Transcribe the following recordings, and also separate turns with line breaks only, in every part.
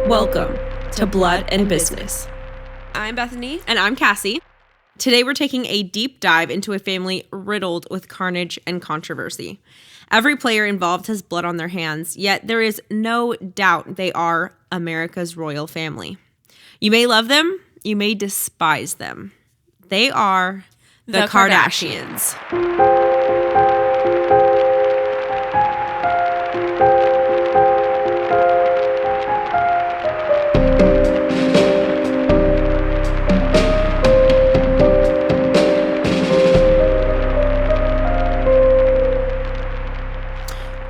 Welcome to Blood and Business.
I'm Bethany.
And I'm Cassie. Today we're taking a deep dive into a family riddled with carnage and controversy. Every player involved has blood on their hands, yet there is no doubt they are America's royal family. You may love them, you may despise them. They are the Kardashians.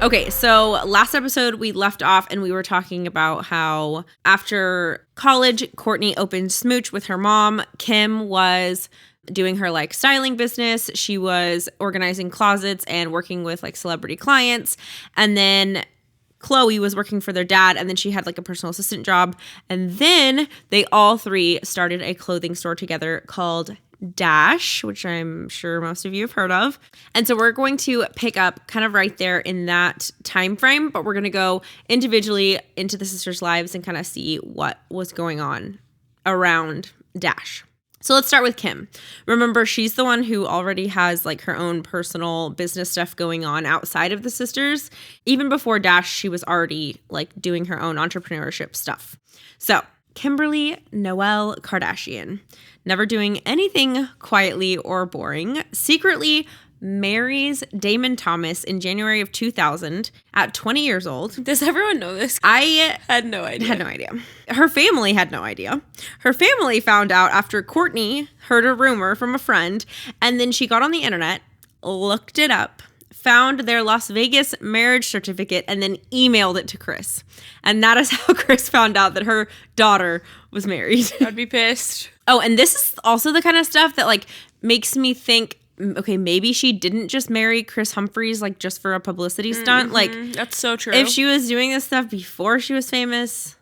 Okay, so last episode we left off and we were talking about how after college, Kourtney opened Smooch with her mom. Kim was doing her like styling business. She was organizing closets and working with like celebrity clients. And then Khloe was working for their dad, and then she had like a personal assistant job. And then they all three started a clothing store together called Dash, which I'm sure most of you have heard of. And so we're going to pick up kind of right there in that time frame, but we're going to go individually into the sisters' lives and kind of see what was going on around Dash. So let's start with Kim. Remember, she's the one who already has like her own personal business stuff going on outside of the sisters. Even before Dash, she was already like doing her own entrepreneurship stuff. So Kimberly Noelle Kardashian, never doing anything quietly or boring, secretly marries Damon Thomas in January of 2000 at 20 years old.
Does everyone know this?
I
had no idea.
Her family had no idea. Her family found out after Kourtney heard a rumor from a friend, and then she got on the internet, looked it up, found their Las Vegas marriage certificate, and then emailed it to Kris. And that is how Kris found out that her daughter was married.
I'd be pissed.
Oh, and this is also the kind of stuff that like makes me think, okay, maybe she didn't just marry Kris Humphries like just for a publicity stunt.
Mm-hmm.
Like,
that's so true.
If she was doing this stuff before she was famous,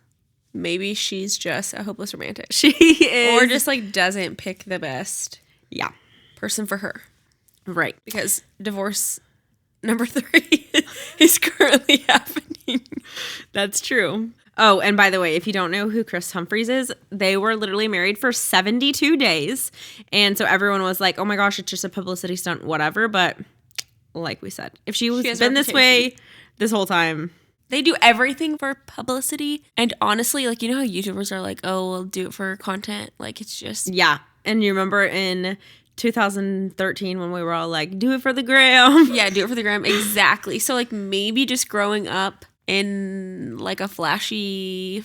maybe she's just a hopeless romantic.
She is.
Or just like doesn't pick the best person for her.
Right.
Because divorce number 3 is currently happening.
That's true. Oh, and by the way, if you don't know who Kris Humphries is, they were literally married for 72 days. And so everyone was like, oh my gosh, it's just a publicity stunt, whatever. But like we said, if she was been this way this whole time.
They do everything for publicity. And honestly, like, you know how YouTubers are like, oh, we'll do it for content. Like, it's just.
Yeah. And you remember in 2013 when we were all like, do it for the gram.
Yeah, do it for the gram. Exactly. So like maybe just growing up in like a flashy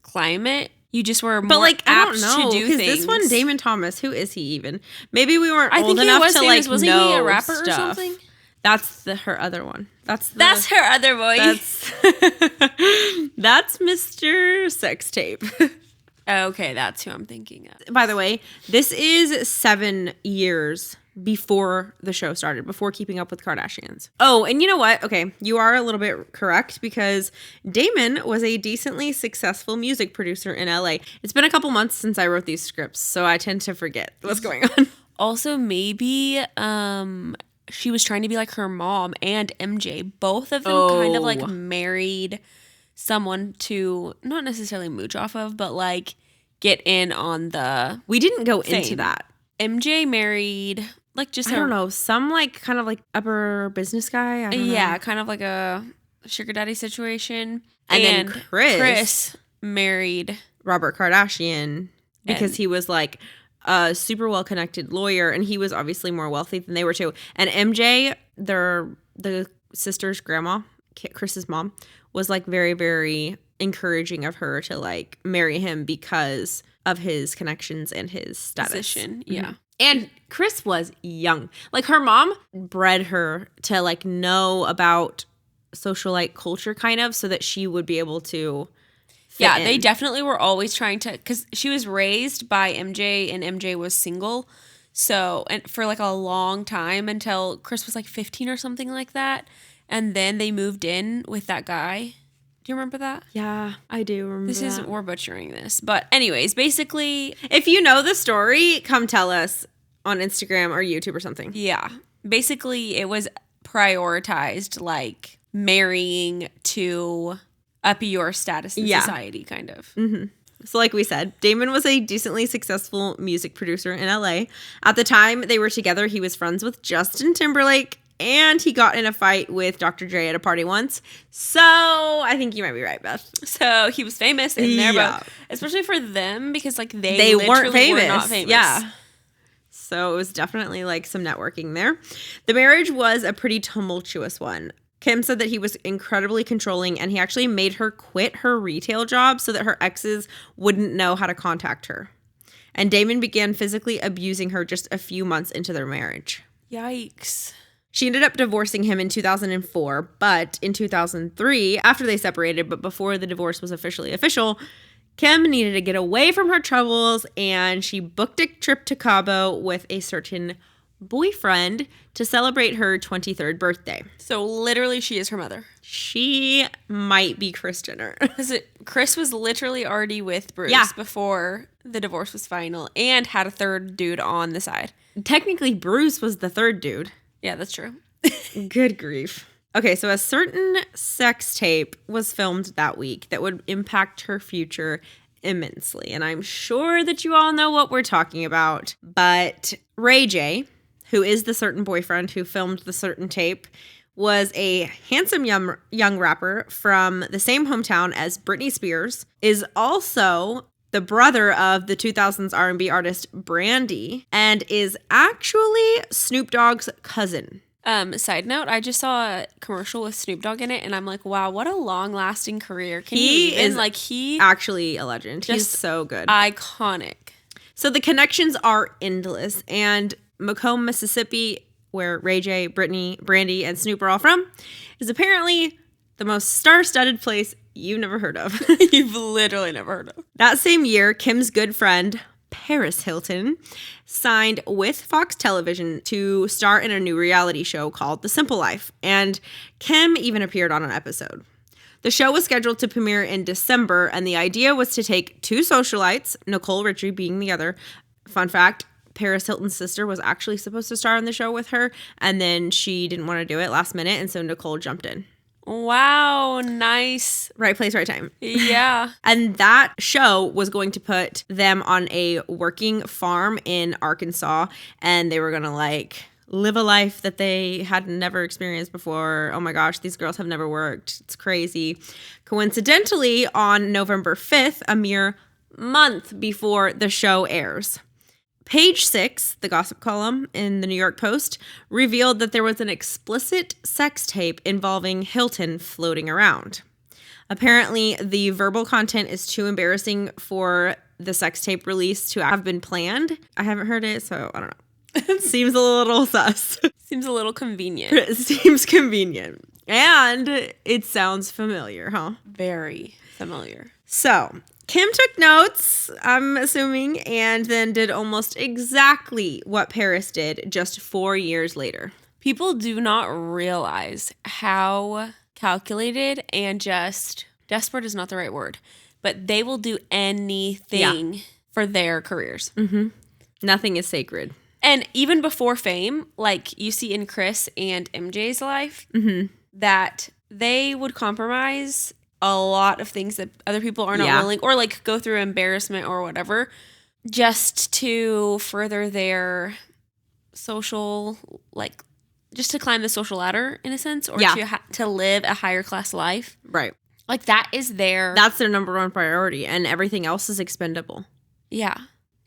climate, you just were more apt to do things.
This one, Damon Thomas, who is he even? Maybe we weren't old
think
enough to like
wasn't
know
he a rapper
stuff.
Or something?
That's her other one. That's
her other boy.
That's Mr. Sex Tape.
Okay, that's who I'm thinking of.
By the way, this is 7 years before the show started, before Keeping Up with Kardashians. Oh, and you know what? Okay, you are a little bit correct because Damon was a decently successful music producer in LA. It's been a couple months since I wrote these scripts, so I tend to forget what's going on.
Also, maybe she was trying to be like her mom and MJ. Both of them kind of like married someone to not necessarily mooch off of, but like get in on the
We didn't go
fame.
into that.
MJ married like just
I don't know, some like kind of like upper business guy. I don't know.
Kind of like a sugar daddy situation.
And then
Kris married
Robert Kardashian because he was like a super well connected lawyer, and he was obviously more wealthy than they were too. And MJ, the sister's grandma, Kris's mom, was like very, very encouraging of her to like marry him because of his connections and his status.
Position, yeah.
Mm-hmm. And Kris was young. Like her mom bred her to like know about socialite culture kind of so that she would be able to fit in.
They definitely were always trying to, because she was raised by MJ and MJ was single. So, and for like a long time until Kris was like 15 or something like that. And then they moved in with that guy. Do you remember that?
Yeah, I do remember that.
We're butchering this. But anyways, basically.
If you know the story, come tell us on Instagram or YouTube or something.
Yeah. Basically, it was prioritized like marrying to up your status in
Yeah.
society, kind of.
So like we said, Damon was a decently successful music producer in LA. At the time they were together, he was friends with Justin Timberlake, and he got in a fight with Dr. Dre at a party once. So I think you might be right, Beth.
So he was famous in their
Yeah.
book, especially for them, because like they
They weren't famous.
were not famous.
Yeah. So it was definitely like some networking there. The marriage was a pretty tumultuous one. Kim said that he was incredibly controlling, and he actually made her quit her retail job so that her exes wouldn't know how to contact her. And Damon began physically abusing her just a few months into their marriage.
Yikes.
She ended up divorcing him in 2004, but in 2003, after they separated, but before the divorce was officially official, Kim needed to get away from her troubles, and she booked a trip to Cabo with a certain boyfriend to celebrate her 23rd birthday.
So literally she is her mother.
She might be Kris Jenner.
Because Kris was literally already with Bruce before the divorce was final and had a third dude on the side.
Technically, Bruce was the third dude.
Yeah, that's true.
Good grief. Okay, so a certain sex tape was filmed that week that would impact her future immensely. And I'm sure that you all know what we're talking about. But Ray J, who is the certain boyfriend who filmed the certain tape, was a handsome young rapper from the same hometown as Britney Spears, is also the brother of the 2000s R&B artist Brandy, and is actually Snoop Dogg's cousin.
Side note, I just saw a commercial with Snoop Dogg in it, and I'm like, wow, what a long-lasting career. He is
actually a legend. He's so good.
Iconic.
So the connections are endless, and Macomb, Mississippi, where Ray J, Britney, Brandy, and Snoop are all from, is apparently the most star-studded place you've never heard of.
You've literally never heard of.
That same year, Kim's good friend, Paris Hilton, signed with Fox Television to star in a new reality show called The Simple Life, and Kim even appeared on an episode. The show was scheduled to premiere in December, and the idea was to take two socialites, Nicole Richie being the other. Fun fact, Paris Hilton's sister was actually supposed to star in the show with her, and then she didn't want to do it last minute, and so Nicole jumped in.
Wow, nice.
Right place, right time.
Yeah.
And that show was going to put them on a working farm in Arkansas, and they were going to like live a life that they had never experienced before. Oh my gosh, these girls have never worked. It's crazy. Coincidentally, on November 5th, a mere month before the show airs, Page 6, the gossip column in the New York Post, revealed that there was an explicit sex tape involving Hilton floating around. Apparently, the verbal content is too embarrassing for the sex tape release to have been planned. I haven't heard it, so I don't know. It seems a little sus.
Seems a little convenient.
It seems convenient. And it sounds familiar, huh?
Very familiar.
So, Kim took notes, I'm assuming, and then did almost exactly what Paris did just 4 years later.
People do not realize how calculated and just desperate is not the right word, but they will do anything for their careers.
Mm-hmm. Nothing is sacred.
And even before fame, like you see in Kris and MJ's life, that they would compromise a lot of things that other people are not willing, or like go through embarrassment or whatever, just to further their social, like just to climb the social ladder in a sense, or to live a higher class life.
Right.
Like that's their
number one priority, and everything else is expendable.
Yeah.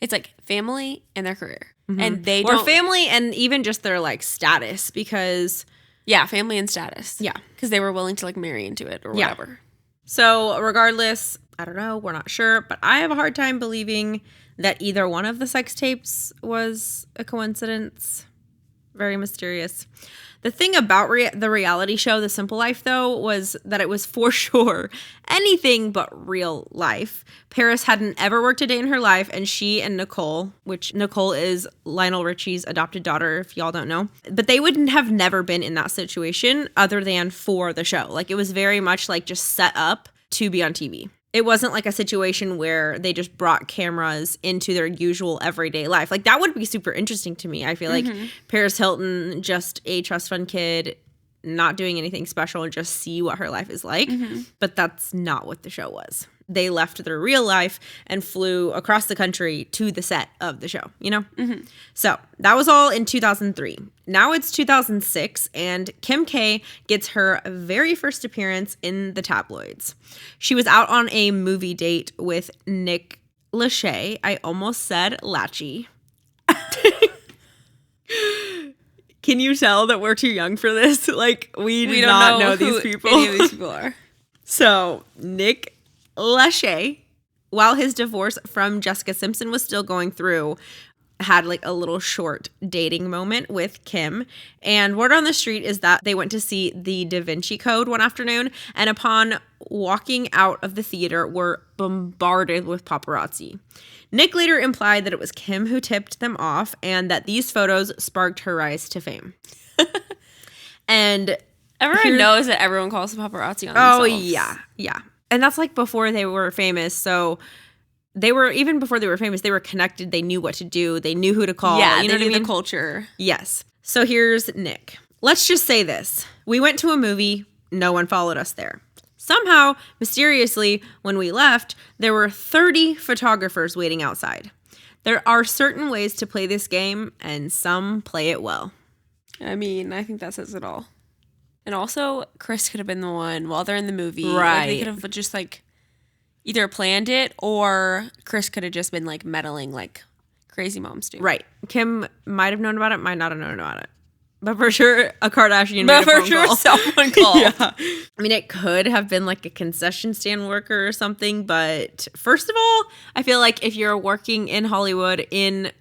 It's like family and their career. And they
or family and even just their like status, because
family and status.
Yeah.
Because they were willing to like marry into it or whatever.
So regardless, I don't know, we're not sure, but I have a hard time believing that either one of the sex tapes was a coincidence. Very mysterious. The thing about the reality show, The Simple Life, though, was that it was for sure anything but real life. Paris hadn't ever worked a day in her life, and she and Nicole, which Nicole is Lionel Richie's adopted daughter, if y'all don't know, but they wouldn't have never been in that situation other than for the show. Like, it was very much like just set up to be on TV. It wasn't like a situation where they just brought cameras into their usual everyday life. Like, that would be super interesting to me. I feel like Paris Hilton, just a trust fund kid, not doing anything special and just see what her life is like. But that's not what the show was. They left their real life and flew across the country to the set of the show, you know? So that was all in 2003. Now it's 2006, and Kim K gets her very first appearance in the tabloids. She was out on a movie date with Nick Lachey. I almost said Lachey. Can you tell that we're too young for this? Like, we do not know these people.
Any of these people are.
So, Nick Lachey, while his divorce from Jessica Simpson was still going through, had like a little short dating moment with Kim. And word on the street is that they went to see the Da Vinci Code one afternoon, and upon walking out of the theater were bombarded with paparazzi. Nick later implied that it was Kim who tipped them off and that these photos sparked her rise to fame. And
everyone knows that everyone calls the paparazzi on themselves.
Oh, yeah. And that's like before they were famous. So even before they were famous, they were connected. They knew what to do. They knew who to call.
Yeah,
you know
they knew
what I mean?
the culture.
Yes. So here's Nick. Let's just say this. We went to a movie. No one followed us there. Somehow, mysteriously, when we left, there were 30 photographers waiting outside. There are certain ways to play this game, and some play it well.
I mean, I think that says it all. And also, Chris could have been the one while they're in the movie.
Right.
Like, they could have just, like, either planned it, or Chris could have just been, like, meddling like crazy moms do.
Right. Kim might have known about it, might not have known about it. But for sure, a Kardashian made a phone call.
Someone called.
Yeah. I mean, it could have been like a concession stand worker or something. But first of all, I feel like if you're working in Hollywood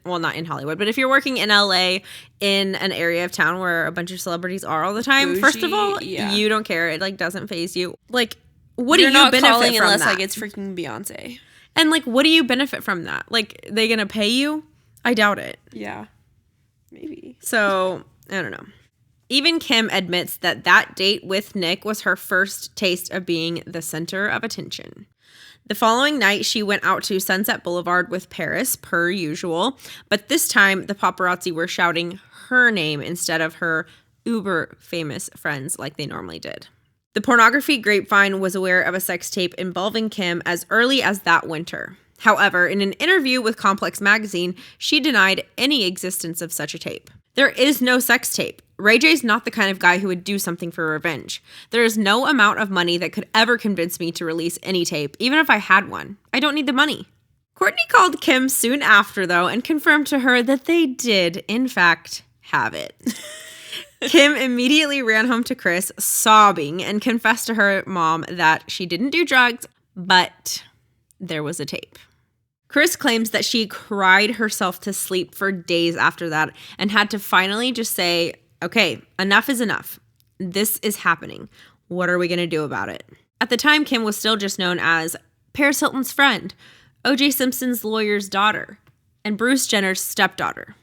not in Hollywood, but if you're working in LA in an area of town where a bunch of celebrities are all the time,
Bougie,
first of all,
yeah.
You don't care. It like doesn't faze you. Like, what
You're
do you
not
benefit
calling
from
unless
that?
like it's freaking Beyonce.
And like, what do you benefit from that? Like, they gonna pay you? I doubt it.
Yeah, maybe.
So I don't know. Even Kim admits that date with Nick was her first taste of being the center of attention. The following night, she went out to Sunset Boulevard with Paris, per usual, but this time the paparazzi were shouting her name instead of her uber famous friends like they normally did. The pornography grapevine was aware of a sex tape involving Kim as early as that winter. However, in an interview with Complex Magazine, she denied any existence of such a tape. There is no sex tape. Ray J's not the kind of guy who would do something for revenge. There is no amount of money that could ever convince me to release any tape, even if I had one. I don't need the money. Kourtney called Kim soon after, though, and confirmed to her that they did, in fact, have it. Kim immediately ran home to Chris, sobbing, and confessed to her mom that she didn't do drugs, but there was a tape. Chris claims that she cried herself to sleep for days after that and had to finally just say, okay, enough is enough. This is happening. What are we going to do about it? At the time, Kim was still just known as Paris Hilton's friend, O.J. Simpson's lawyer's daughter, and Bruce Jenner's stepdaughter.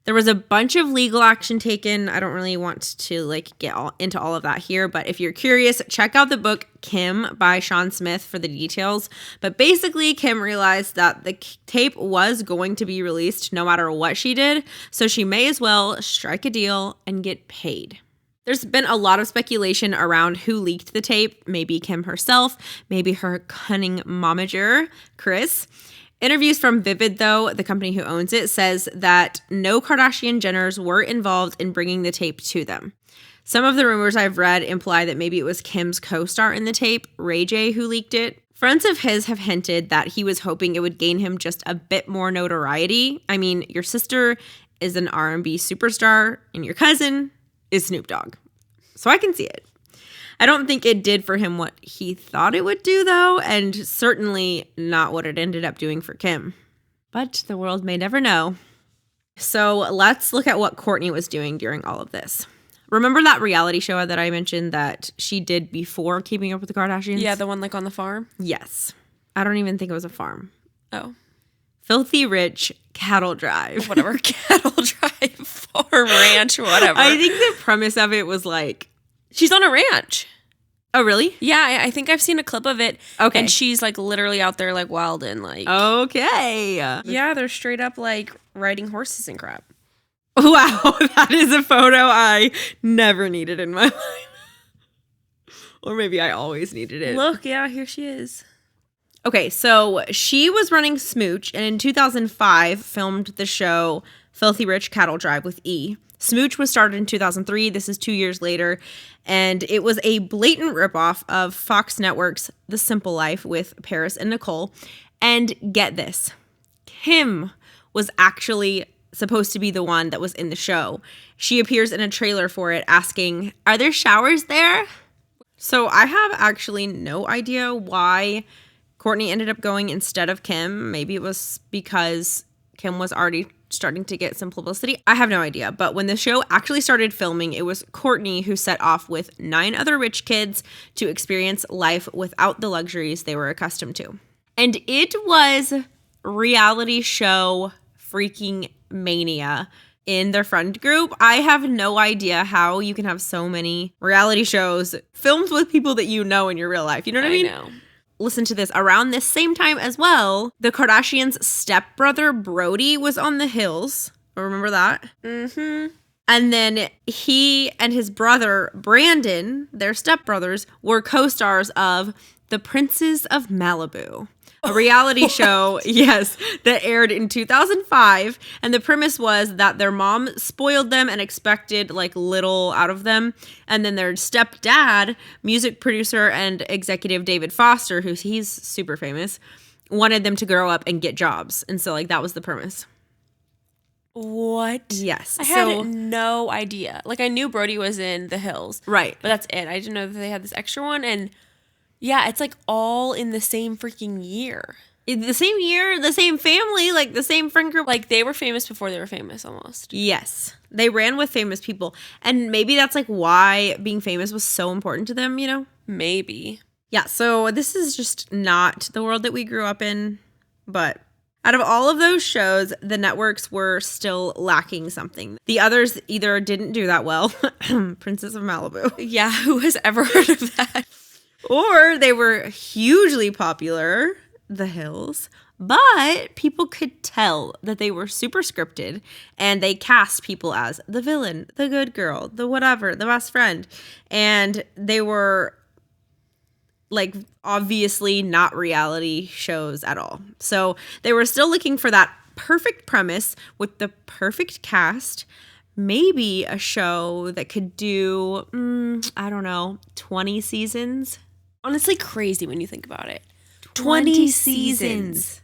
There was a bunch of legal action taken. I don't really want to get into all of that here, but if you're curious, check out the book Kim by Sean Smith for the details. But basically, Kim realized that the tape was going to be released no matter what she did, so she may as well strike a deal and get paid. There's been a lot of speculation around who leaked the tape. Maybe Kim herself, maybe her cunning momager, Chris. Interviews from Vivid, though, the company who owns it, says that no Kardashian Jenners were involved in bringing the tape to them. Some of the rumors I've read imply that maybe it was Kim's co-star in the tape, Ray J, who leaked it. Friends of his have hinted that he was hoping it would gain him just a bit more notoriety. I mean, your sister is an R&B superstar, and your cousin is Snoop Dogg. So I can see it. I don't think it did for him what he thought it would do, though, and certainly not what it ended up doing for Kim. But the world may never know. So let's look at what Kourtney was doing during all of this. Remember that reality show that I mentioned that she did before Keeping Up with the Kardashians?
Yeah, the one on the farm?
Yes. I don't even think it was a farm.
Oh.
Filthy Rich Cattle Drive.
Whatever. Cattle Drive, farm, ranch, whatever.
I think the premise of it was
she's on a ranch.
Oh, really?
Yeah, I think I've seen a clip of it.
Okay.
And she's literally out there wilding
Okay.
Yeah, they're straight up riding horses and crap.
Wow, that is a photo I never needed in my life. Or maybe I always needed it.
Look, yeah, here she is.
Okay, so she was running Smooch, and in 2005 filmed the show Filthy Rich Cattle Drive with E. Smooch was started in 2003. This is 2 years later, and it was a blatant ripoff of Fox Network's The Simple Life with Paris and Nicole. And get this, Kim was actually supposed to be the one that was in the show. She appears in a trailer for it asking, "Are there showers there?" So I have actually no idea why Kourtney ended up going instead of Kim. Maybe it was because Kim was already starting to get some publicity. I have no idea. But when the show actually started filming, it was Kourtney who set off with 9 other rich kids to experience life without the luxuries they were accustomed to. And it was reality show freaking mania in their friend group. I have no idea how you can have so many reality shows filmed with people that you know in your real life. You know what I mean?
Know.
Listen to this. Around this same time as well, the Kardashians' stepbrother Brody was on The Hills. Remember that?
Mm-hmm.
And then he and his brother Brandon, their stepbrothers, were co-stars of The Princes of Malibu, a reality show, yes, that aired in 2005. And the premise was that their mom spoiled them and expected like little out of them. And then their stepdad, music producer and executive David Foster, he's super famous, wanted them to grow up and get jobs. And so like that was the premise.
What?
Yes.
I had no idea. Like I knew Brody was in The Hills.
Right.
But that's it. I didn't know that they had this extra one. And yeah, it's like all in the same freaking year.
The same year, the same family, like the same friend group.
Like they were famous before they were famous almost.
Yes. They ran with famous people. And maybe that's like why being famous was so important to them, you know?
Maybe.
Yeah, so this is just not the world that we grew up in. But out of all of those shows, the networks were still lacking something. The others either didn't do that well, Princess of Malibu.
Yeah, who has ever heard of that?
Or they were hugely popular, The Hills, but people could tell that they were super scripted and they cast people as the villain, the good girl, the whatever, the best friend. And they were like obviously not reality shows at all. So they were still looking for that perfect premise with the perfect cast. Maybe a show that could do, 20 seasons.
Honestly, crazy when you think about it.
20 seasons.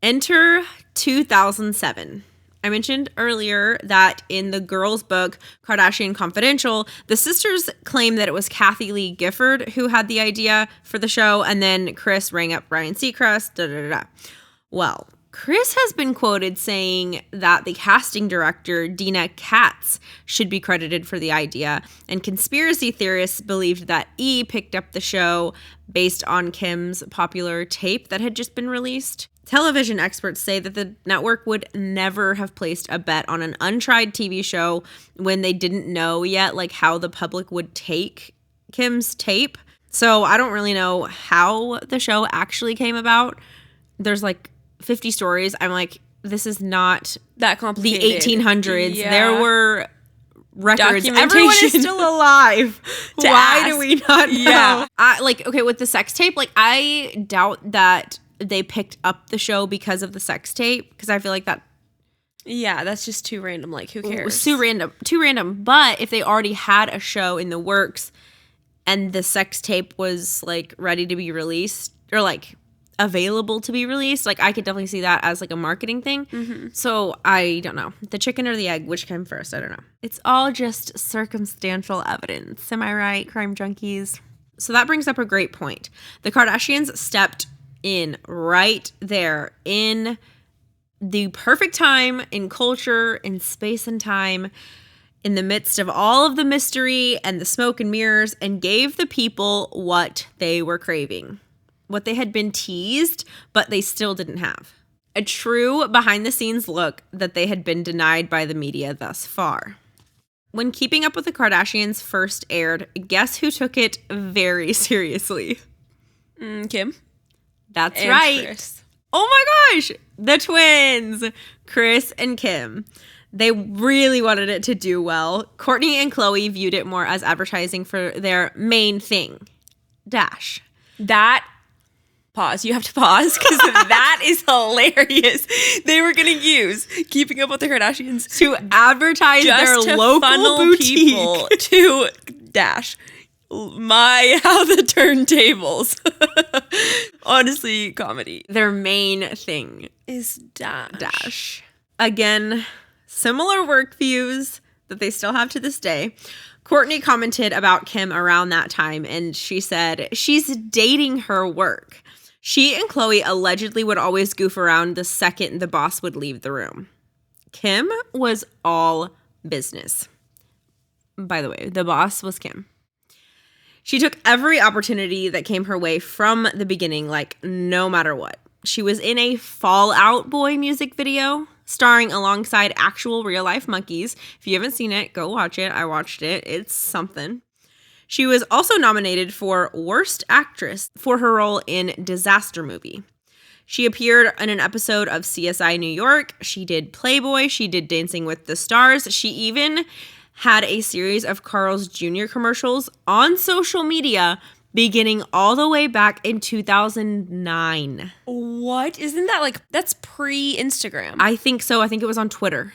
Enter 2007. I mentioned earlier that in the girls' book, Kardashian Confidential, the sisters claim that it was Kathy Lee Gifford who had the idea for the show, and then Kris rang up Ryan Seacrest, Well, Kris has been quoted saying that the casting director, Dina Katz, should be credited for the idea, and conspiracy theorists believed that E picked up the show based on Kim's popular tape that had just been released. Television experts say that the network would never have placed a bet on an untried TV show when they didn't know yet like how the public would take Kim's tape. So I don't really know how the show actually came about. There's like 50 stories. I'm like, this is not
that complicated.
The 1800s.
Yeah.
There were records. Everyone is
Documentation.
still alive. Why
ask.
do we not know?
Yeah.
With the sex tape, like I doubt that they picked up the show because of the sex tape, because I feel like that.
Yeah, that's just too random. Like, who cares?
It was too random. But if they already had a show in the works and the sex tape was like ready to be released or like available to be released, like I could definitely see that as like a marketing thing.
Mm-hmm.
So I don't know, the chicken or the egg, which came first? I don't know. It's all just circumstantial evidence. Am I right, crime junkies? So that brings up a great point. The Kardashians stepped in right there in the perfect time, in culture, in space and time, in the midst of all of the mystery and the smoke and mirrors, and gave the people what they were craving. What they had been teased, but they still didn't have. A true behind-the-scenes look that they had been denied by the media thus far. When Keeping Up with the Kardashians first aired, guess who took it very seriously?
Kim.
That's
And
right.
Kris.
Oh my gosh! The twins! Kris and Kim. They really wanted it to do well. Kourtney and Khloe viewed it more as advertising for their main thing, Dash.
That, pause. You have to pause because that is hilarious. They were going to use Keeping Up with the Kardashians
to advertise their local boutique.
People to Dash. How the turntables. Honestly, comedy.
Their main thing
is Dash.
Again, similar work views that they still have to this day. Kourtney commented about Kim around that time, and she said she's dating her work. She and Khloe allegedly would always goof around the second the boss would leave the room. Kim was all business. By the way, the boss was Kim. She took every opportunity that came her way from the beginning, like no matter what. She was in a Fall Out Boy music video starring alongside actual real-life monkeys. If you haven't seen it, go watch it. I watched it. It's something. She was also nominated for Worst Actress for her role in Disaster Movie. She appeared in an episode of CSI New York. She did Playboy. She did Dancing with the Stars. She even had a series of Carl's Jr. commercials on social media beginning all the way back in 2009.
What? Isn't that that's pre-Instagram?
I think so. I think it was on Twitter.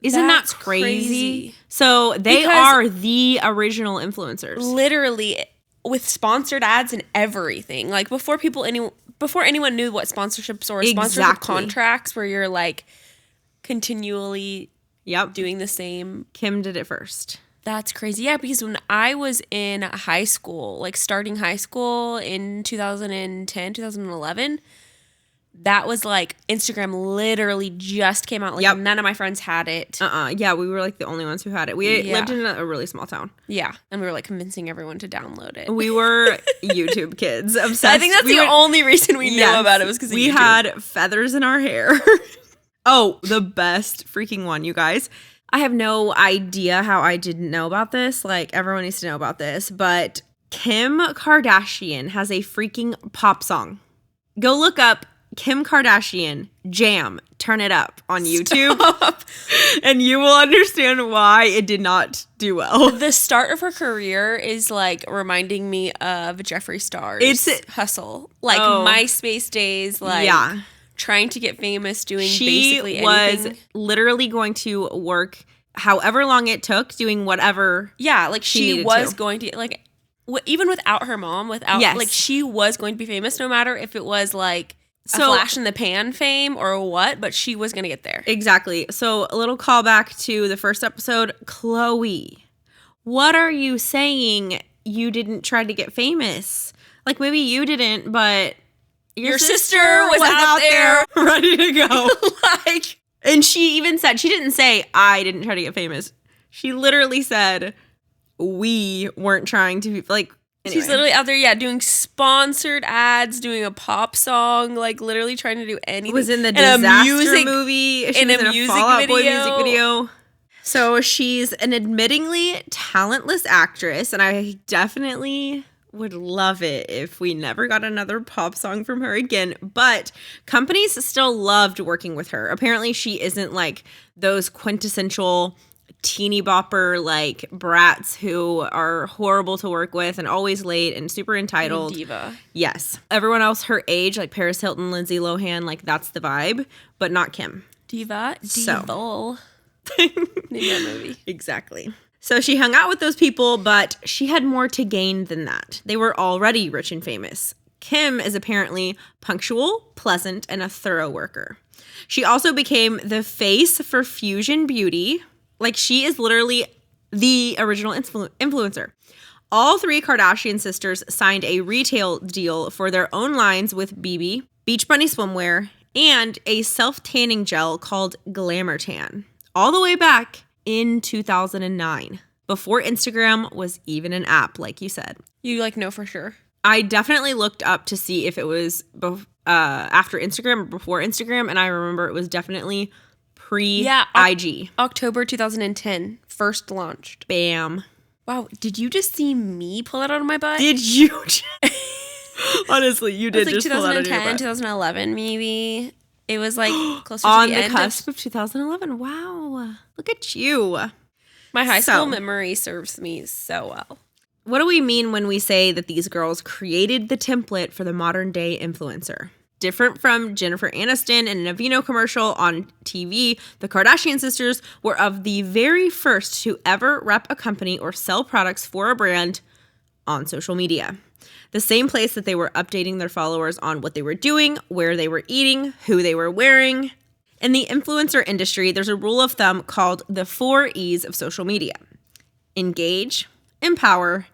Isn't that crazy? So they are the original influencers.
Literally with sponsored ads and everything. Like before anyone knew what sponsorships or sponsorship contracts where you're continually doing the same.
Kim did it first.
That's crazy. Yeah, because when I was in high school, starting high school in 2010, 2011, that was Instagram literally just came out. None of my friends had it.
Yeah, we were the only ones who had it. We lived in a really small town.
Yeah, and we were convincing everyone to download it.
We were YouTube kids. Obsessed.
I think that's the only reason we knew about it was because
we had feathers in our hair. Oh, the best freaking one, you guys. I have no idea how I didn't know about this. Everyone needs to know about this. But Kim Kardashian has a freaking pop song. Go look up Kim Kardashian Jam, Turn It Up on YouTube. Stop. And you will understand why it did not do well.
The start of her career is reminding me of Jeffree Star's hustle. MySpace days. Yeah. Trying to get famous, doing basically anything.
She was literally going to work however long it took, doing whatever.
Yeah, she was going to even without her mom, she was going to be famous no matter if it was a flash in the pan fame or what, but she was going to get there.
Exactly. So a little callback to the first episode. Khloe, what are you saying? You didn't try to get famous. Maybe you didn't, but your sister was out there ready to go. And she even said, she didn't say, I didn't try to get famous. She literally said, we weren't trying to be anyway.
She's literally out there, doing sponsored ads, doing a pop song, literally trying to do anything.
Was in the Disaster Movie. She was in a Fall Out Boy music video. So she's an admittingly talentless actress, and I definitely would love it if we never got another pop song from her again. But companies still loved working with her. Apparently she isn't those quintessential teeny bopper brats who are horrible to work with and always late and super entitled.
Diva.
Yes. Everyone else her age, Paris Hilton, Lindsay Lohan, that's the vibe, but not Kim.
Diva. Name that movie.
Exactly. So she hung out with those people, but she had more to gain than that. They were already rich and famous. Kim is apparently punctual, pleasant, and a thorough worker. She also became the face for Fusion Beauty. She is literally the original influencer. All three Kardashian sisters signed a retail deal for their own lines with BB, Beach Bunny Swimwear, and a self-tanning gel called Glamour Tan. All the way back in 2009, before Instagram was even an app, like you said.
You know for sure?
I definitely looked up to see if it was after Instagram or before Instagram, and I remember it was definitely pre-IG.
October 2010, first launched.
Bam.
Wow, did you just see me pull that out of my butt?
Did you? Honestly, you did just pull that out of your butt.
2010, 2011 maybe. It was like closer
On
to
the
end
cusp of 2011. Wow. Look at you.
my high
So-
school memory serves me so well.
What do we mean when we say that these girls created the template for the modern day influencer? Different from Jennifer Aniston and an Aveeno commercial on TV, the Kardashian sisters were of the very first to ever rep a company or sell products for a brand on social media. The same place that they were updating their followers on what they were doing, where they were eating, who they were wearing. In the influencer industry, there's a rule of thumb called the 4 E's of social media: engage, empower,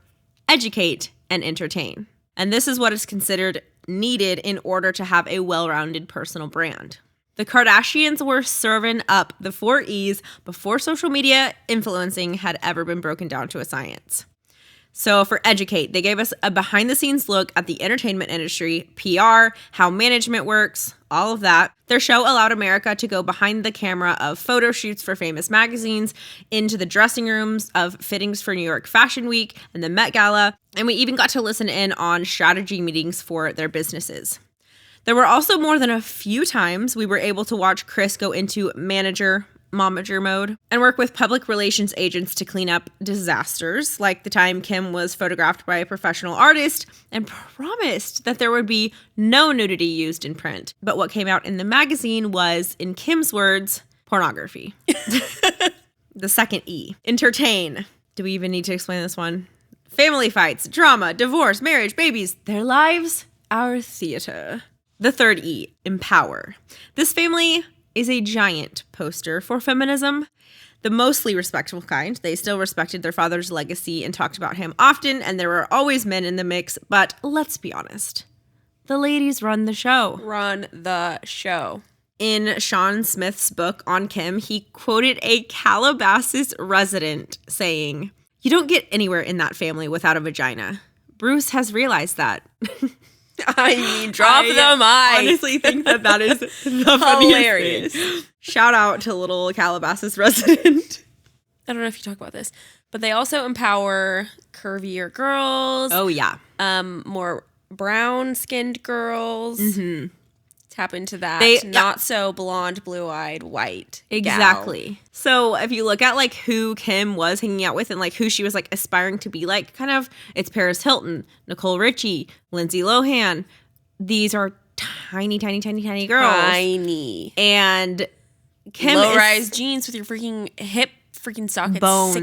educate, and entertain. And this is what is considered needed in order to have a well-rounded personal brand. The Kardashians were serving up the 4 E's before social media influencing had ever been broken down to a science. So for educate, they gave us a behind-the-scenes look at the entertainment industry, PR, how management works, all of that. Their show allowed America to go behind the camera of photo shoots for famous magazines, into the dressing rooms of fittings for New York Fashion Week and the Met Gala, and we even got to listen in on strategy meetings for their businesses. There were also more than a few times we were able to watch Kris go into momager mode and work with public relations agents to clean up disasters, like the time Kim was photographed by a professional artist and promised that there would be no nudity used in print. But what came out in the magazine was, in Kim's words, pornography. The second E, entertain. Do we even need to explain this one? Family fights, drama, divorce, marriage, babies, their lives, our theater. The third E, empower. This family is a giant poster for feminism, the mostly respectful kind. They still respected their father's legacy and talked about him often, and there were always men in the mix, but let's be honest, the ladies run the show.
Run the show.
In Sean Smith's book on Kim, he quoted a Calabasas resident saying, "You don't get anywhere in that family without a vagina. Bruce has realized that."
I mean, drop the mic.
I honestly think that is the
hilarious.
Thing. Shout out to little Calabasas resident.
I don't know if you talk about this, but they also empower curvier girls.
Oh, yeah.
More brown-skinned girls.
Mm-hmm.
Tap into that. Not so blonde, blue-eyed, white.
Exactly.
Gal.
So if you look at like who Kim was hanging out with and like who she was like aspiring to be like, kind of, it's Paris Hilton, Nicole Richie, Lindsay Lohan. These are tiny, tiny, tiny, tiny girls.
Tiny.
And Kim
low-rise jeans with your freaking hip freaking sockets
bones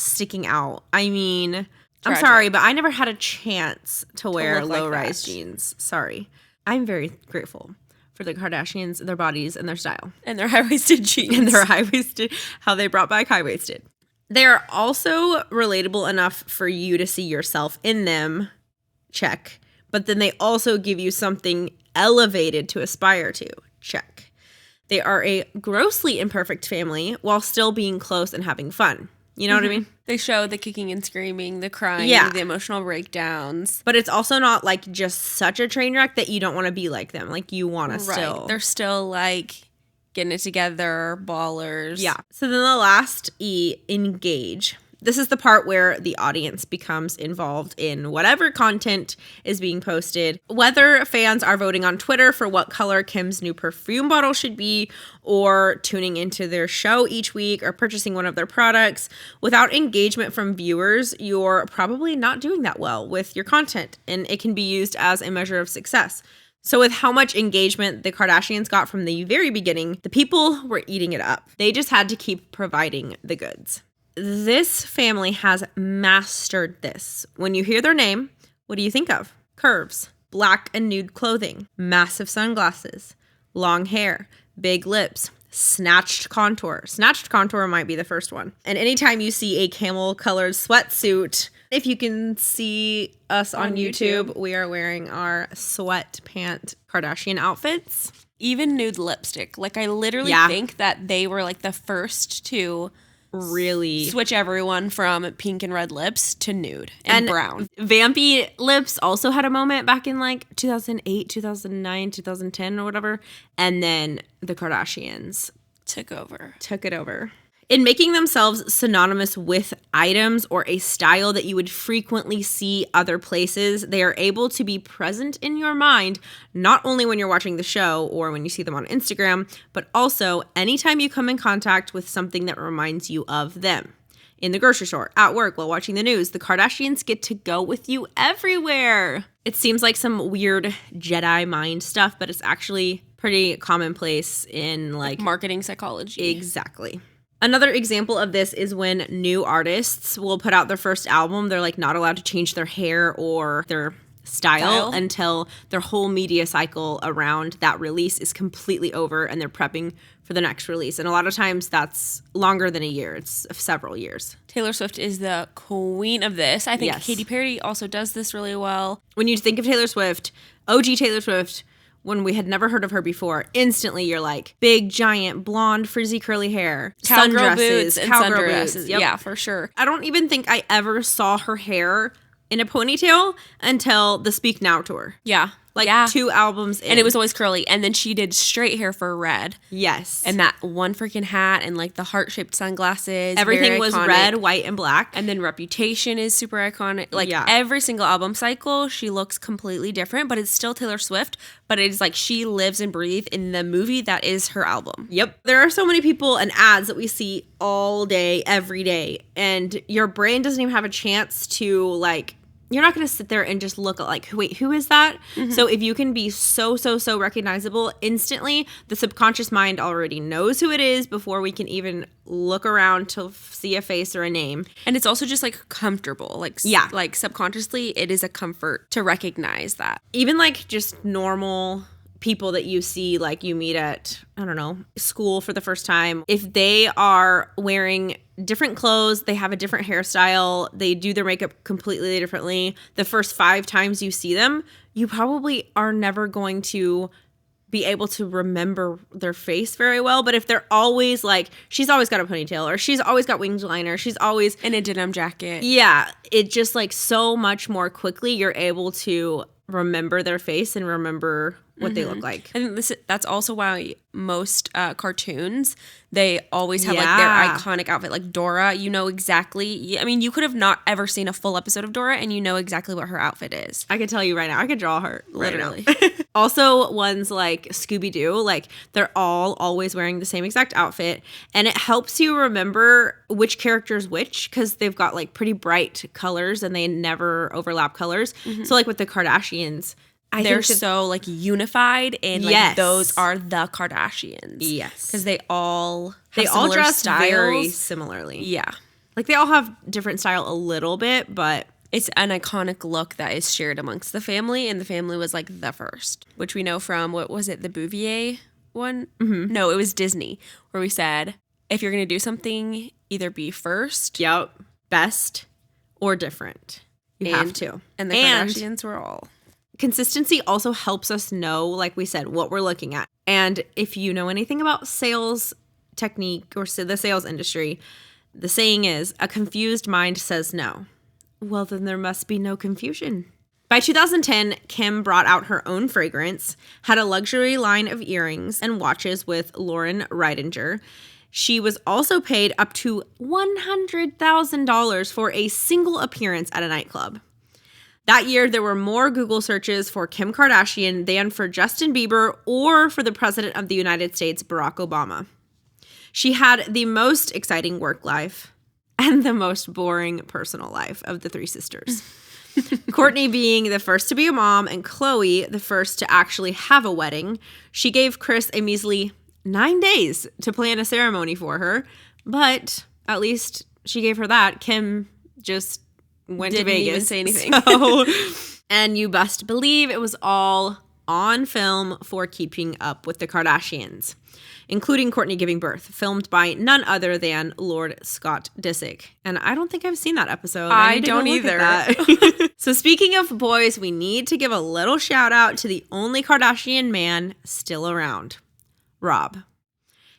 sticking out.
I mean,
Tragic.
I'm sorry, but I never had a chance to wear
look like
low-rise
that.
jeans. Sorry. I'm very grateful for the Kardashians, their bodies, and their style.
And their high-waisted jeans.
And their high-waisted, how they brought back high-waisted. They are also relatable enough for you to see yourself in them. Check. But then they also give you something elevated to aspire to. Check. They are a grossly imperfect family while still being close and having fun. You know what I mean?
They show the kicking and screaming, the crying, the emotional breakdowns.
But it's also not like just such a train wreck that you don't want to be like them. Like you want to still.
They're still like getting it together, ballers.
Yeah. So then the last E, engage. This is the part where the audience becomes involved in whatever content is being posted. Whether fans are voting on Twitter for what color Kim's new perfume bottle should be, or tuning into their show each week, or purchasing one of their products. Without engagement from viewers, you're probably not doing that well with your content, and it can be used as a measure of success. So with how much engagement the Kardashians got from the very beginning, the people were eating it up. They just had to keep providing the goods. This family has mastered this. When you hear their name, what do you think of? Curves, black and nude clothing, massive sunglasses, long hair, big lips, snatched contour. Snatched contour might be the first one. And anytime you see a camel-colored sweatsuit, if you can see us on YouTube, we are wearing our sweatpant Kardashian outfits.
Even nude lipstick. Like, I literally think that they were like the first to
really
switch everyone from pink and red lips to nude and brown.
Vampy lips also had a moment back in like 2008, 2009, 2010 or whatever. And then the Kardashians
took it over.
In making themselves synonymous with items or a style that you would frequently see other places, they are able to be present in your mind, not only when you're watching the show or when you see them on Instagram, but also anytime you come in contact with something that reminds you of them. In the grocery store, at work, while watching the news, the Kardashians get to go with you everywhere. It seems like some weird Jedi mind stuff, but it's actually pretty commonplace in like
marketing psychology.
Exactly. Another example of this is when new artists will put out their first album. They're like not allowed to change their hair or their style until their whole media cycle around that release is completely over and they're prepping for the next release. And a lot of times that's longer than a year. It's several years.
Taylor Swift is the queen of this. I think Katy Perry also does this really well.
When you think of Taylor Swift, OG Taylor Swift, when we had never heard of her before, instantly you're like, big, giant, blonde, frizzy, curly hair,
cowgirl boots and sundresses.
Yep.
Yeah, for sure.
I don't even think I ever saw her hair in a ponytail until the Speak Now tour.
Yeah.
Like 2 albums in.
And it was always curly. And then she did straight hair for Red.
Yes.
And that one freaking hat and like the heart-shaped sunglasses.
Everything was red, white, and black.
And then Reputation is super iconic. Like every single album cycle, she looks completely different, but it's still Taylor Swift. But it's like she lives and breathes in the movie that is her album.
Yep. There are so many people and ads that we see all day, every day. And your brain doesn't even have a chance to like, you're not going to sit there and just look at like, wait, who is that? Mm-hmm. So if you can be so recognizable instantly, the subconscious mind already knows who it is before we can even look around to see a face or a name.
And it's also just like comfortable. Like, like subconsciously, it is a comfort to recognize that.
Even like just normal people that you see, like you meet at, I don't know, school for the first time, if they are wearing different clothes, they have a different hairstyle, they do their makeup completely differently, the first 5 times you see them, you probably are never going to be able to remember their face very well. But if they're always like, she's always got a ponytail, or she's always got winged liner, she's always
in a denim jacket.
Yeah, it just like so much more quickly you're able to remember their face and remember what they look like.
I think that's also why most cartoons, they always have like their iconic outfit. Like Dora, you know exactly. I mean, you could have not ever seen a full episode of Dora and you know exactly what her outfit is.
I could tell you right now. I could draw her
literally.
Right now. Also, ones like Scooby-Doo, like they're all always wearing the same exact outfit. And it helps you remember which character's which because they've got like pretty bright colors and they never overlap colors. Mm-hmm. So like with the Kardashians,
they're so like unified and like those are the Kardashians.
Yes.
Because they all
dress
styles.
very similarly.
Yeah.
Like they all have different style a little bit, but
it's an iconic look that is shared amongst the family, and the family was like the first, which we know from, what was it, the Bouvier one? Mm-hmm. No, it was Disney, where we said, if you're going to do something, either be first.
Yep. Best or different. You have to.
And the Kardashians were all.
Consistency also helps us know, like we said, what we're looking at. And if you know anything about sales technique or the sales industry, the saying is, a confused mind says no. Well, then there must be no confusion. By 2010, Kim brought out her own fragrance, had a luxury line of earrings and watches with Lauren Reidinger. She was also paid up to $100,000 for a single appearance at a nightclub. That year, there were more Google searches for Kim Kardashian than for Justin Bieber or for the President of the United States, Barack Obama. She had the most exciting work life and the most boring personal life of the 3 sisters. Kourtney being the first to be a mom and Khloe the first to actually have a wedding. She gave Kris a measly 9 days to plan a ceremony for her, but at least she gave her that. Kim just went to Vegas.
Didn't even say anything.
So, and you best believe it was all on film for Keeping Up with the Kardashians, including Kourtney giving birth, filmed by none other than Lord Scott Disick. And I don't think I've seen that episode.
I don't either.
So speaking of boys, we need to give a little shout out to the only Kardashian man still around, Rob.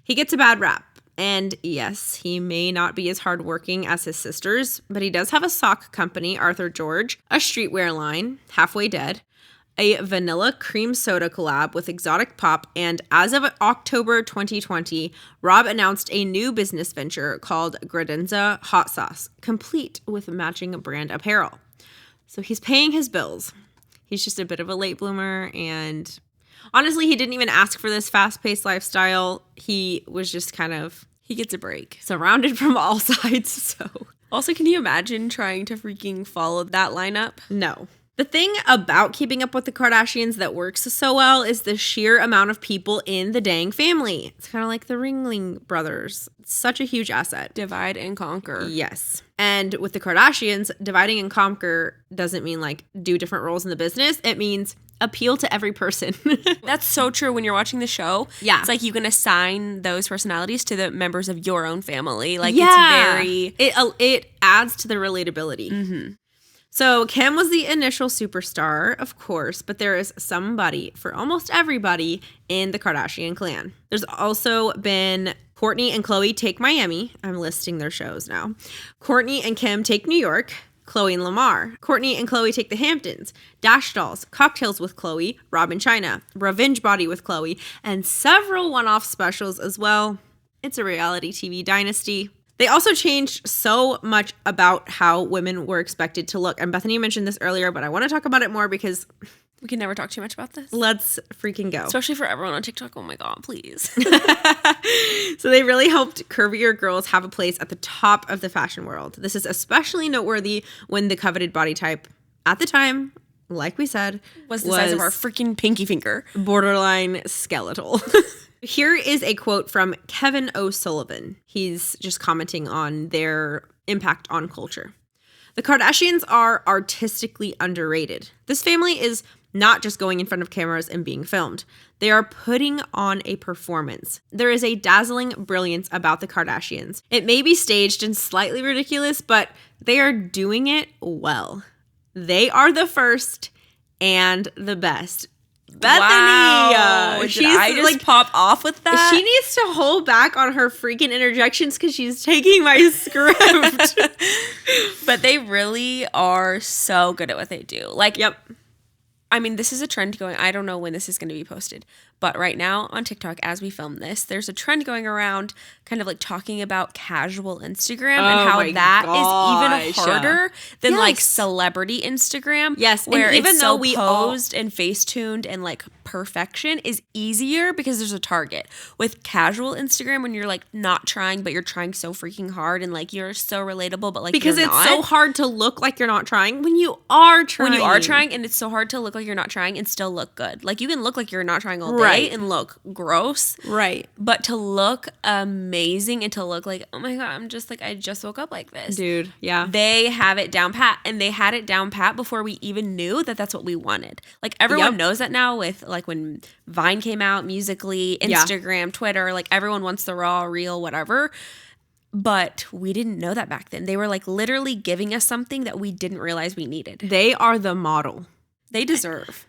He gets a bad rap. And yes, he may not be as hardworking as his sisters, but he does have a sock company, Arthur George, a streetwear line, Halfway Dead, a vanilla cream soda collab with Exotic Pop, and as of October 2020, Rob announced a new business venture called Gradenza Hot Sauce, complete with matching brand apparel. So he's paying his bills. He's just a bit of a late bloomer, and honestly, he didn't even ask for this fast-paced lifestyle. He was just kind of...
He gets a break.
Surrounded from all sides, so...
Also, can you imagine trying to freaking follow that lineup?
No. The thing about Keeping Up with the Kardashians that works so well is the sheer amount of people in the dang family. It's kind of like the Ringling Brothers. It's such a huge asset.
Divide and conquer.
Yes. And with the Kardashians, dividing and conquer doesn't mean like do different roles in the business. It means appeal to every person.
That's so true when you're watching the show.
Yeah.
It's like you can assign those personalities to the members of your own family. Like it's very...
It adds to the relatability.
Mm-hmm.
So Kim was the initial superstar, of course, but there is somebody for almost everybody in the Kardashian clan. There's also been Kourtney and Khloe Take Miami. I'm listing their shows now. Kourtney and Kim Take New York. Khloe and Lamar. Kourtney and Khloe Take the Hamptons. Dash Dolls. Cocktails with Khloe. Rob and China. Revenge Body with Khloe. And several one-off specials as well. It's a reality TV dynasty. They also changed so much about how women were expected to look. And Bethany mentioned this earlier, but I want to talk about it more because...
We can never talk too much about this.
Let's freaking go.
Especially for everyone on TikTok. Oh my God, please.
So they really helped curvier girls have a place at the top of the fashion world. This is especially noteworthy when the coveted body type at the time, like we said,
was the size of our freaking pinky finger.
Borderline skeletal. Here is a quote from Kevin O'Sullivan. He's just commenting on their impact on culture. The Kardashians are artistically underrated. This family is not just going in front of cameras and being filmed. They are putting on a performance. There is a dazzling brilliance about the Kardashians. It may be staged and slightly ridiculous, but they are doing it well. They are the first and the best. Bethany!
Wow. Did I just like pop off with that?
She needs to hold back on her freaking interjections because she's taking my script.
But they really are so good at what they do. Like,
yep.
I mean, this is a trend going. I don't know when this is going to be posted, but right now on TikTok, as we film this, there's a trend going around kind of like talking about casual Instagram and how that is even harder than like celebrity Instagram.
Yes.
Where
and even
it's
though
so
we
posed and face-tuned and like perfection is easier because there's a target. With casual Instagram, when you're like not trying, but you're trying so freaking hard and like you're so relatable, but like
because
you're
it's
not.
so hard to look like you're not trying when you are trying.
When you are trying, and it's so hard to look like you're not trying and still look good. Like you can look like you're not trying all day and look gross.
Right.
But to look amazing and to look like, oh my God, I'm just like, I just woke up like this.
Dude, yeah.
They have it down pat, and they had it down pat before we even knew that that's what we wanted. Like everyone knows that now with like when Vine came out, Musically, Instagram, Twitter, like everyone wants the raw, real, whatever. But we didn't know that back then. They were like literally giving us something that we didn't realize we needed.
They are the model.
They deserve.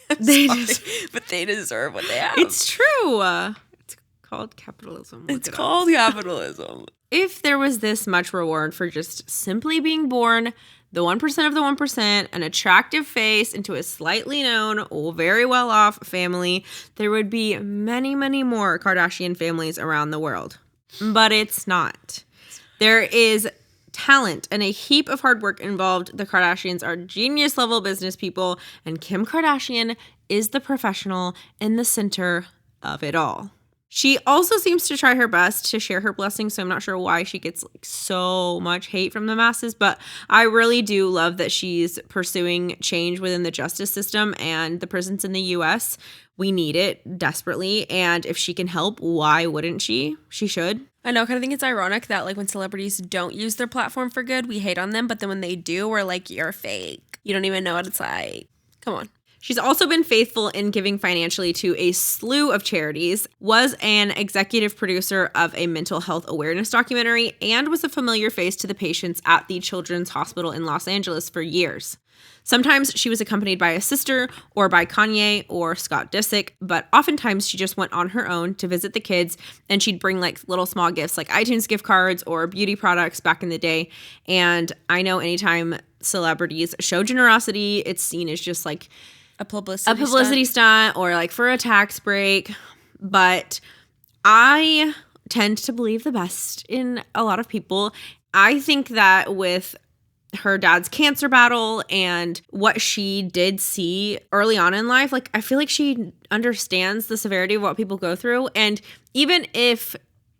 But they deserve what they have.
It's true. It's called capitalism.
It's called capitalism.
If there was this much reward for just simply being born, the 1% of the 1%, an attractive face into a slightly known, very well-off family, there would be many, many more Kardashian families around the world. But it's not. There is talent and a heap of hard work involved. The Kardashians are genius-level business people, and Kim Kardashian is the professional in the center of it all. She also seems to try her best to share her blessings, so I'm not sure why she gets like so much hate from the masses, but I really do love that she's pursuing change within the justice system and the prisons in the U.S. We need it desperately, and if she can help, why wouldn't she? She should.
I know, I kind of think it's ironic that like when celebrities don't use their platform for good, we hate on them, but then when they do, we're like, you're fake. You don't even know what it's like. Come on.
She's also been faithful in giving financially to a slew of charities, was an executive producer of a mental health awareness documentary, and was a familiar face to the patients at the Children's Hospital in Los Angeles for years. Sometimes she was accompanied by a sister or by Kanye or Scott Disick, but oftentimes she just went on her own to visit the kids, and she'd bring like little small gifts like iTunes gift cards or beauty products back in the day. And I know anytime celebrities show generosity, it's seen as just like
A publicity
stunt or like for a tax break. But I tend to believe the best in a lot of people. I think that with her dad's cancer battle and what she did see early on in life, like I feel like she understands the severity of what people go through. And even if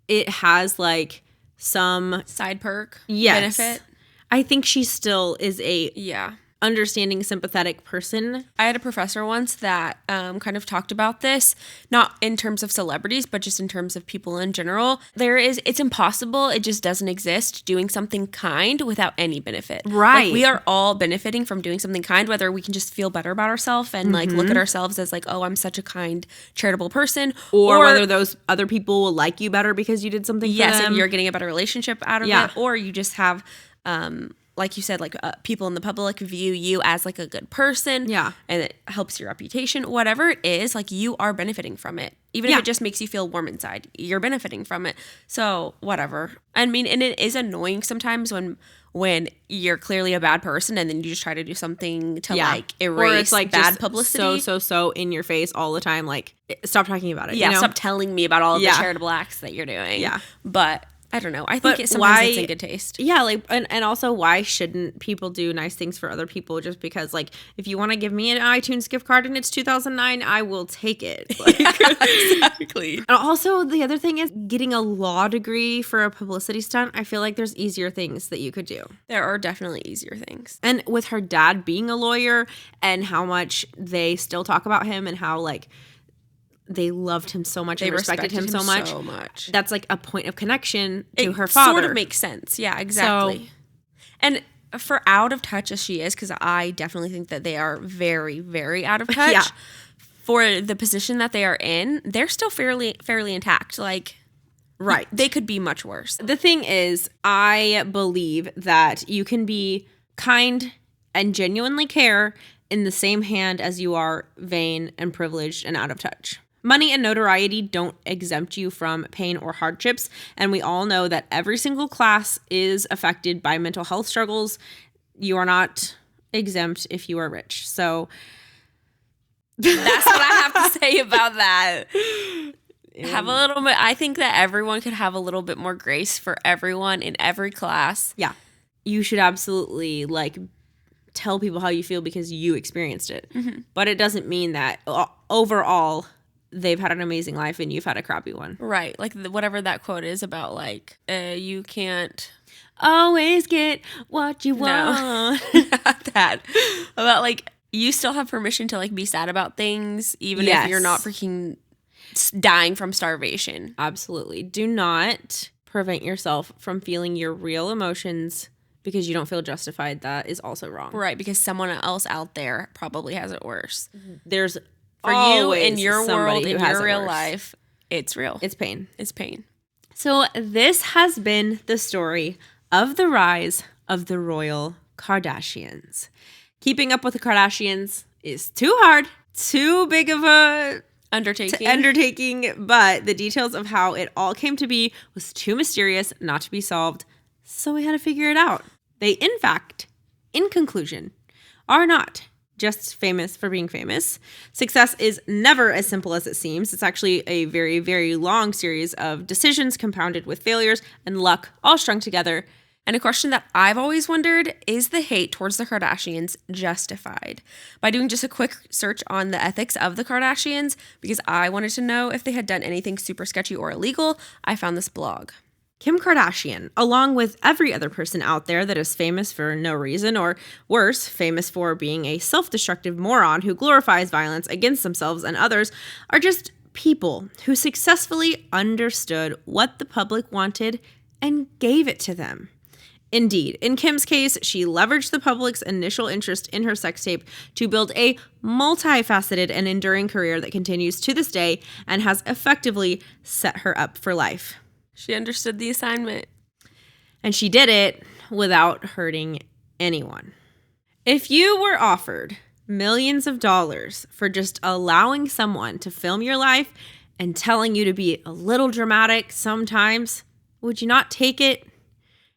it has like some
side perk
benefit, I think she still is a understanding, sympathetic person.
I had a professor once that kind of talked about this, not in terms of celebrities, but just in terms of people in general. It's impossible, it just doesn't exist, doing something kind without any benefit.
Right.
Like, we are all benefiting from doing something kind, whether we can just feel better about ourselves and like look at ourselves as like, oh, I'm such a kind, charitable person.
Or whether those other people will like you better because you did something for them.
Yes, and you're getting a better relationship out of it. Or you just have like you said, like people in the public view you as like a good person.
Yeah.
And it helps your reputation. Whatever it is, like you are benefiting from it. Even if it just makes you feel warm inside, you're benefiting from it. So whatever. I mean, and it is annoying sometimes when you're clearly a bad person and then you just try to do something to like erase
or it's like
bad publicity.
So in your face all the time. Like, stop talking about it.
Yeah,
you know?
Stop telling me about all of the charitable acts that you're doing.
Yeah.
But I don't know. I think sometimes it's in good taste.
Yeah, like, and also, why shouldn't people do nice things for other people just because, like, if you want to give me an iTunes gift card and it's 2009, I will take it. Like,
exactly.
And also, the other thing is getting a law degree for a publicity stunt. I feel like there's easier things that you could do.
There are definitely easier things.
And with her dad being a lawyer and how much they still talk about him and how, like, they loved him so much and respected him so much. That's like a point of connection to her father.
Sort of makes sense. Yeah, exactly. And for out of touch as she is, because I definitely think that they are very, very out of touch. For the position that they are in, they're still fairly intact. Like,
right.
They could be much worse.
The thing is, I believe that you can be kind and genuinely care in the same hand as you are vain and privileged and out of touch. Money and notoriety don't exempt you from pain or hardships, and we all know that every single class is affected by mental health struggles. You are not exempt if you are rich. So
that's what I have to say about that. Have a little bit. I think that everyone could have a little bit more grace for everyone in every class.
Yeah. You should absolutely, like, tell people how you feel because you experienced it. Mm-hmm. But it doesn't mean that overall they've had an amazing life and you've had a crappy one.
Right. Like whatever that quote is about, like, you can't
always get what you want.
Not that. About, like, you still have permission to, like, be sad about things even if you're not freaking dying from starvation.
Absolutely. Do not prevent yourself from feeling your real emotions because you don't feel justified. That is also wrong.
Right. Because someone else out there probably has it worse.
There's
For you, in your world, in your real life, it's real.
It's pain.
It's pain.
So this has been the story of the rise of the royal Kardashians. Keeping up with the Kardashians is too hard, too big of a undertaking, but the details of how it all came to be was too mysterious not to be solved, so we had to figure it out. They, in fact, in conclusion, are not just famous for being famous. Success is never as simple as it seems. It's actually a very, very long series of decisions compounded with failures and luck all strung together.
And a question that I've always wondered, is the hate towards the Kardashians justified? By doing just a quick search on the ethics of the Kardashians, because I wanted to know if they had done anything super sketchy or illegal, I found this blog.
Kim Kardashian, along with every other person out there that is famous for no reason, or worse, famous for being a self-destructive moron who glorifies violence against themselves and others, are just people who successfully understood what the public wanted and gave it to them. Indeed, in Kim's case, she leveraged the public's initial interest in her sex tape to build a multifaceted and enduring career that continues to this day and has effectively set her up for life.
She understood the assignment.
And she did it without hurting anyone. If you were offered millions of dollars for just allowing someone to film your life and telling you to be a little dramatic sometimes, would you not take it?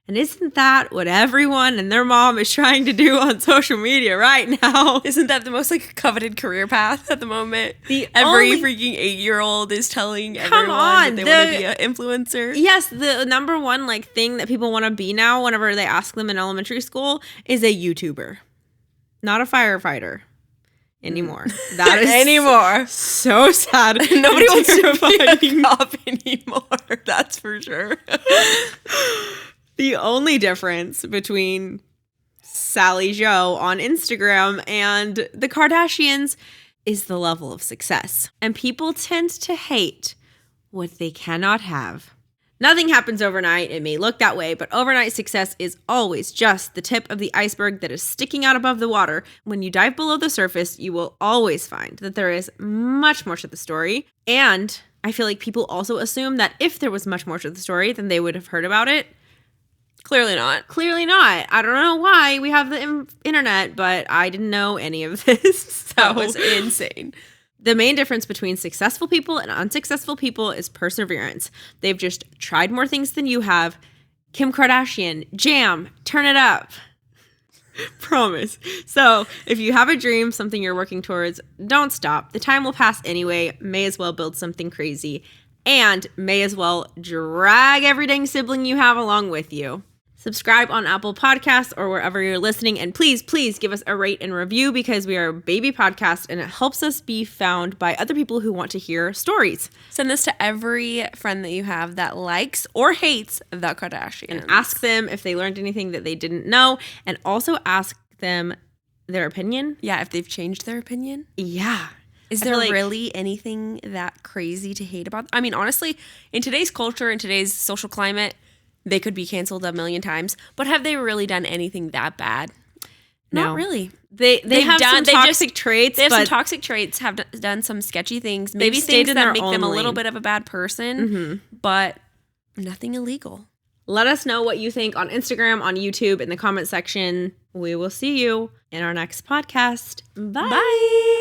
And isn't that what everyone and their mom is trying to do on social media right now?
Isn't that the most like coveted career path at the moment? Every freaking 8-year-old is telling everyone that they want to be an influencer.
Yes, the number one like thing that people want to be now whenever they ask them in elementary school is a YouTuber. Not a firefighter anymore. That is
anymore.
So sad.
Nobody wants to be a cop anymore. That's for sure.
The only difference between Sally Joe on Instagram and the Kardashians is the level of success. And people tend to hate what they cannot have. Nothing happens overnight. It may look that way, but overnight success is always just the tip of the iceberg that is sticking out above the water. When you dive below the surface, you will always find that there is much more to the story. And I feel like people also assume that if there was much more to the story, then they would have heard about it.
Clearly not.
Clearly not. I don't know why we have the internet, but I didn't know any of this. So
that was insane.
The main difference between successful people and unsuccessful people is perseverance. They've just tried more things than you have. Kim Kardashian, jam, turn it up. Promise. So if you have a dream, something you're working towards, don't stop. The time will pass anyway. May as well build something crazy. And may as well drag every dang sibling you have along with you. Subscribe on Apple Podcasts or wherever you're listening. And please, please give us a rate and review because we are a baby podcast and it helps us be found by other people who want to hear stories.
Send this to every friend that you have that likes or hates the Kardashians.
And ask them if they learned anything that they didn't know. And also ask them their opinion.
Yeah, if they've changed their opinion.
Yeah.
Is there really anything that crazy to hate about? I mean, honestly, in today's culture, in today's social climate, they could be canceled a million times. But have they really done anything that bad?
No.
Not really.
They have some toxic traits.
They have some toxic traits, have done some sketchy things. Maybe things that make them a little bit of a bad person, but nothing illegal.
Let us know what you think on Instagram, on YouTube, in the comment section. We will see you in our next podcast. Bye.
Bye.